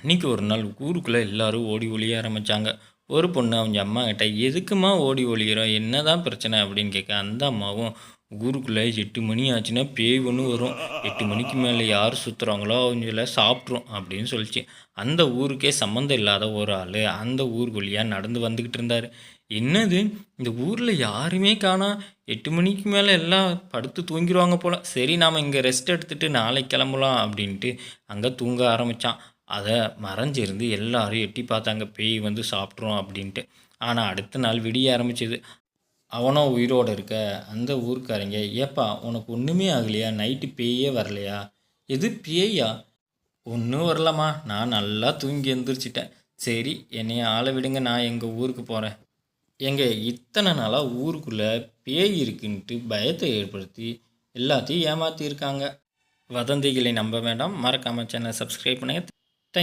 அன்றைக்கி ஒரு நாள் ஊருக்குள்ளே எல்லோரும் ஓடி ஒளிய ஆரம்பித்தாங்க. ஒரு பொண்ணு அவங்க அம்மா கிட்ட, எதுக்குமா ஓடி ஒளிகிறோம், என்ன தான் பிரச்சனை அப்படின்னு கேட்க, அந்த அம்மாவும், ஊருக்குள்ளே 8 மணி ஆச்சுன்னா பேய் ஒன்று வரும், 8 மணிக்கு மேலே யார் சுற்றுறாங்களோ அவங்கள சாப்பிட்ரும் அப்படின்னு சொல்லிச்சு. அந்த ஊருக்கே சம்மந்தம் இல்லாத ஒரு ஆள் அந்த ஊருக்குள்ளேயாக நடந்து வந்துக்கிட்டு இருந்தார். என்னது, இந்த ஊரில் யாருமே காணா, 8 மணிக்கு மேலே எல்லாம் படுத்து தூங்கிடுவாங்க போல், சரி நாம் இங்கே ரெஸ்ட் எடுத்துகிட்டு நாளைக்கு கிளம்பலாம் அப்படின்ட்டு அங்கே தூங்க ஆரம்பித்தான். அதை மறைஞ்சிருந்து எல்லாரும் எட்டி பார்த்தாங்க, பேய் வந்து சாப்பிட்றோம் அப்படின்ட்டு. ஆனால் அடுத்த நாள் விடிய ஆரம்பிச்சிது. அவனோ உயிரோடு இருக்க அந்த ஊருக்காரங்க, ஏப்பா உனக்கு ஒன்றுமே ஆகலையா, நைட்டு பேயே வரலையா? எது பேயா? ஒன்றும் வரலம்மா, நான் நல்லா தூங்கி எழுந்திரிச்சிட்டேன். சரி என்னைய ஆளை விடுங்க, நான் எங்கள் ஊருக்கு போகிறேன். இத்தனை நாளாக ஊருக்குள்ளே பேய் இருக்குன்ட்டு பயத்தை ஏற்படுத்தி எல்லாத்தையும் ஏமாற்றியிருக்காங்க. வதந்திகளை நம்ப வேண்டாம். மறக்காமல் சேனலை சப்ஸ்கிரைப் பண்ணுங்கள்.